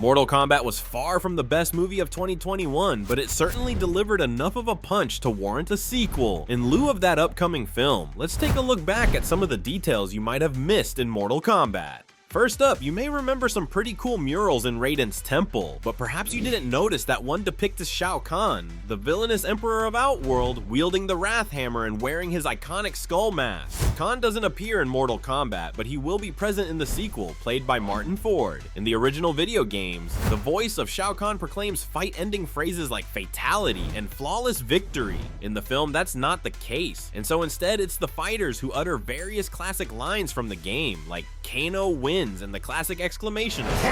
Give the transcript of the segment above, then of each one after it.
Mortal Kombat was far from the best movie of 2021, but it certainly delivered enough of a punch to warrant a sequel. In lieu of that upcoming film, let's take a look back at some of the details you might have missed in Mortal Kombat. First up, you may remember some pretty cool murals in Raiden's temple, but perhaps you didn't notice that one depicts Shao Kahn, the villainous emperor of Outworld, wielding the Wrath Hammer and wearing his iconic skull mask. Kahn doesn't appear in Mortal Kombat, but he will be present in the sequel, played by Martin Ford. In the original video games, the voice of Shao Kahn proclaims fight-ending phrases like fatality and flawless victory. In the film, that's not the case, and so instead it's the fighters who utter various classic lines from the game, like Kano wins and the classic exclamation of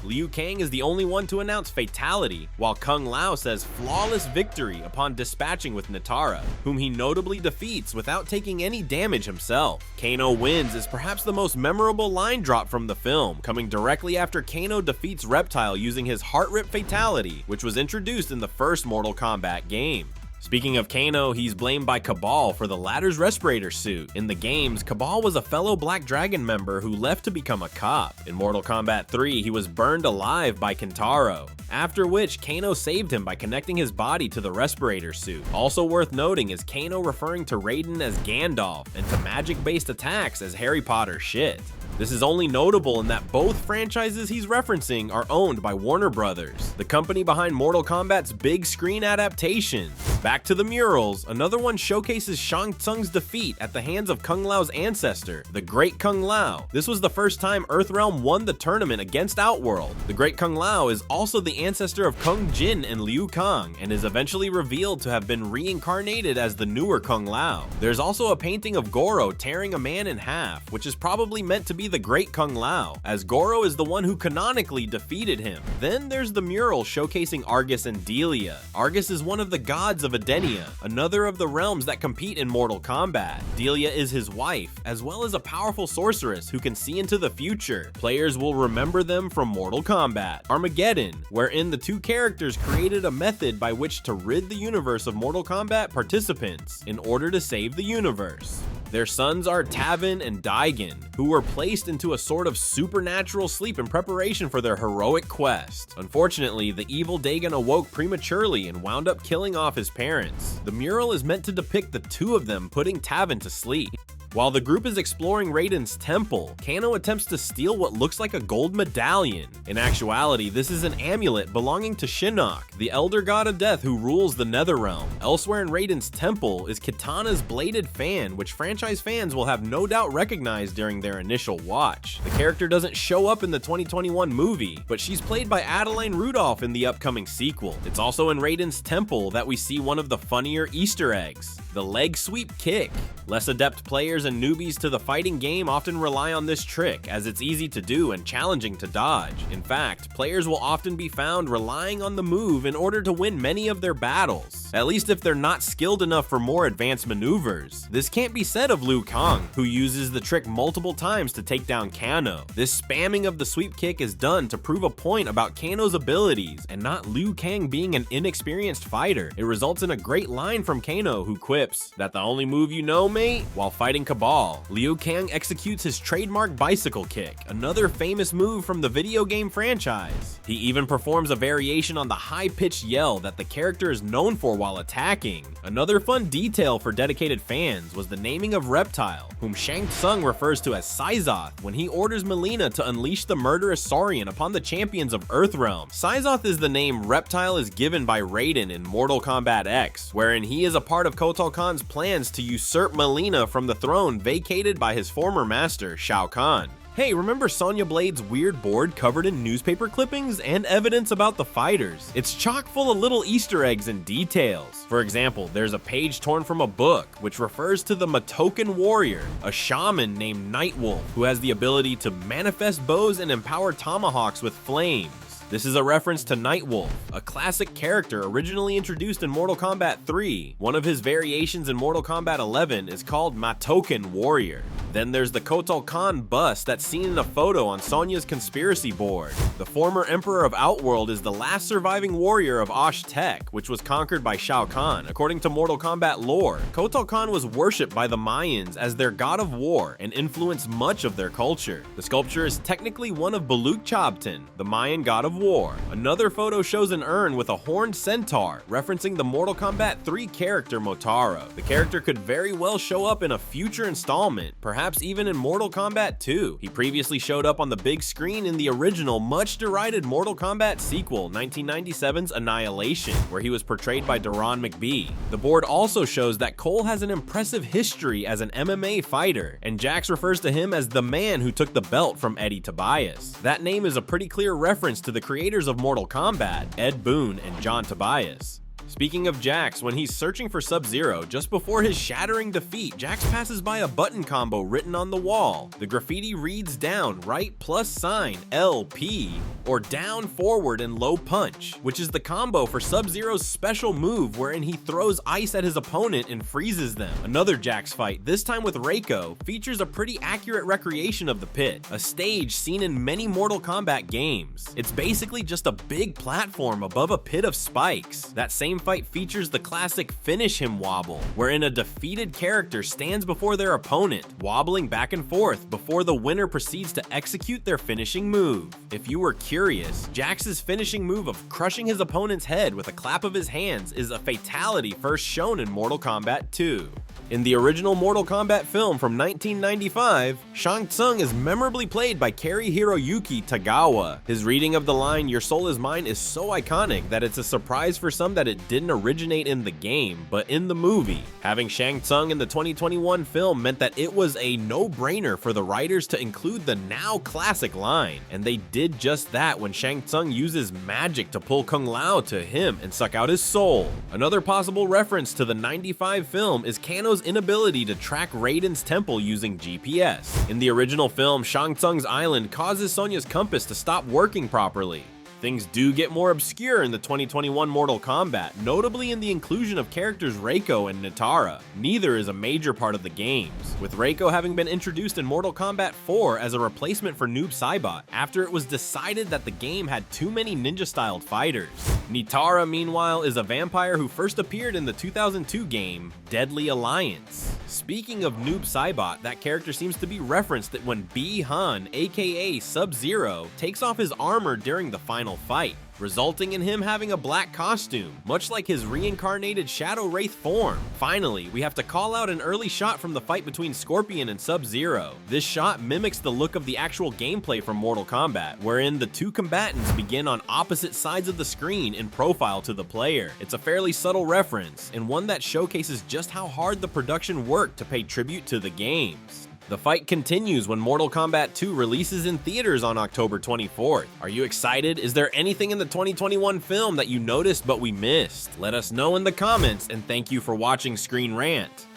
Liu Kang is the only one to announce fatality, while Kung Lao says flawless victory upon dispatching with Natara, whom he notably defeats without taking any damage himself. Kano wins is perhaps the most memorable line drop from the film, coming directly after Kano defeats Reptile using his heart rip fatality, which was introduced in the first Mortal Kombat game. Speaking of Kano, he's blamed by Cabal for the latter's respirator suit. In the games, Cabal was a fellow Black Dragon member who left to become a cop. In Mortal Kombat 3, he was burned alive by Kentaro, after which Kano saved him by connecting his body to the respirator suit. Also worth noting is Kano referring to Raiden as Gandalf and to magic-based attacks as Harry Potter shit. This is only notable in that both franchises he's referencing are owned by Warner Brothers, the company behind Mortal Kombat's big screen adaptations. Back to the murals, another one showcases Shang Tsung's defeat at the hands of Kung Lao's ancestor, the Great Kung Lao. This was the first time Earthrealm won the tournament against Outworld. The Great Kung Lao is also the ancestor of Kung Jin and Liu Kang, and is eventually revealed to have been reincarnated as the newer Kung Lao. There's also a painting of Goro tearing a man in half, which is probably meant to be the Great Kung Lao, as Goro is the one who canonically defeated him. Then there's the mural showcasing Argus and Delia. Argus is one of the gods of Edenia, another of the realms that compete in Mortal Kombat. Delia is his wife, as well as a powerful sorceress who can see into the future. Players will remember them from Mortal Kombat Armageddon, wherein the two characters created a method by which to rid the universe of Mortal Kombat participants in order to save the universe. Their sons are Tavin and Daigen, who were placed into a sort of supernatural sleep in preparation for their heroic quest. Unfortunately, the evil Dagon awoke prematurely and wound up killing off his parents. The mural is meant to depict the two of them putting Tavin to sleep. While the group is exploring Raiden's temple, Kano attempts to steal what looks like a gold medallion. In actuality, this is an amulet belonging to Shinnok, the elder god of death who rules the Netherrealm. Elsewhere in Raiden's temple is Kitana's bladed fan, which franchise fans will have no doubt recognized during their initial watch. The character doesn't show up in the 2021 movie, but she's played by Adeline Rudolph in the upcoming sequel. It's also in Raiden's temple that we see one of the funnier Easter eggs, the leg sweep kick. Less adept players and newbies to the fighting game often rely on this trick, as it's easy to do and challenging to dodge. In fact, players will often be found relying on the move in order to win many of their battles, at least if they're not skilled enough for more advanced maneuvers. This can't be said of Liu Kang, who uses the trick multiple times to take down Kano. This spamming of the sweep kick is done to prove a point about Kano's abilities and not Liu Kang being an inexperienced fighter. It results in a great line from Kano, who quips, "That the only move you know, mate?" While fighting Cabal, Liu Kang executes his trademark bicycle kick, another famous move from the video game franchise. He even performs a variation on the high-pitched yell that the character is known for while attacking. Another fun detail for dedicated fans was the naming of Reptile, whom Shang Tsung refers to as Syzoth when he orders Mileena to unleash the murderous Saurian upon the champions of Earthrealm. Syzoth is the name Reptile is given by Raiden in Mortal Kombat X, wherein he is a part of Kotal Khan's plans to usurp Mileena from the throne vacated by his former master, Shao Kahn. Hey, remember Sonya Blade's weird board covered in newspaper clippings and evidence about the fighters? It's chock full of little Easter eggs and details. For example, there's a page torn from a book, which refers to the Matoken warrior, a shaman named Nightwolf, who has the ability to manifest bows and empower tomahawks with flames. This is a reference to Nightwolf, a classic character originally introduced in Mortal Kombat 3. One of his variations in Mortal Kombat 11 is called Matoken Warrior. Then there's the Kotal Khan bust that's seen in a photo on Sonya's conspiracy board. The former emperor of Outworld is the last surviving warrior of Osh-Tek, which was conquered by Shao Kahn. According to Mortal Kombat lore, Kotal Khan was worshipped by the Mayans as their god of war and influenced much of their culture. The sculpture is technically one of Baluk Chabtan, the Mayan god of war. Another photo shows an urn with a horned centaur, referencing the Mortal Kombat 3 character Motaro. The character could very well show up in a future installment, perhaps even in Mortal Kombat 2. He previously showed up on the big screen in the original, much derided Mortal Kombat sequel, 1997's Annihilation, where he was portrayed by Daron McBee. The board also shows that Cole has an impressive history as an MMA fighter, and Jax refers to him as the man who took the belt from Eddie Tobias. That name is a pretty clear reference to the creators of Mortal Kombat, Ed Boon and John Tobias. Speaking of Jax, when he's searching for Sub-Zero, just before his shattering defeat, Jax passes by a button combo written on the wall. The graffiti reads down right +sign LP, or down, forward, and low punch, which is the combo for Sub-Zero's special move wherein he throws ice at his opponent and freezes them. Another Jax fight, this time with Reiko, features a pretty accurate recreation of the pit, a stage seen in many Mortal Kombat games. It's basically just a big platform above a pit of spikes. That same fight features the classic finish him wobble, wherein a defeated character stands before their opponent, wobbling back and forth before the winner proceeds to execute their finishing move. If you were curious, Jax's finishing move of crushing his opponent's head with a clap of his hands is a fatality first shown in Mortal Kombat 2. In the original Mortal Kombat film from 1995, Shang Tsung is memorably played by Kari Hiroyuki Tagawa. His reading of the line, "Your soul is mine," is so iconic that it's a surprise for some that it didn't originate in the game, but in the movie. Having Shang Tsung in the 2021 film meant that it was a no-brainer for the writers to include the now classic line, and they did just that when Shang Tsung uses magic to pull Kung Lao to him and suck out his soul. Another possible reference to the 95 film is Kano's inability to track Raiden's temple using GPS. In the original film, Shang Tsung's island causes Sonya's compass to stop working properly. Things do get more obscure in the 2021 Mortal Kombat, notably in the inclusion of characters Reiko and Nitara. Neither is a major part of the games, with Reiko having been introduced in Mortal Kombat 4 as a replacement for Noob Saibot after it was decided that the game had too many ninja-styled fighters. Nitara, meanwhile, is a vampire who first appeared in the 2002 game, Deadly Alliance. Speaking of Noob Saibot, that character seems to be referenced that when B-Han, aka Sub-Zero, takes off his armor during the final fight, resulting in him having a black costume, much like his reincarnated Shadow Wraith form. Finally, we have to call out an early shot from the fight between Scorpion and Sub-Zero. This shot mimics the look of the actual gameplay from Mortal Kombat, wherein the two combatants begin on opposite sides of the screen in profile to the player. It's a fairly subtle reference, and one that showcases just how hard the production worked to pay tribute to the games. The fight continues when Mortal Kombat 2 releases in theaters on October 24th. Are you excited? Is there anything in the 2021 film that you noticed but we missed? Let us know in the comments, and thank you for watching ScreenRant.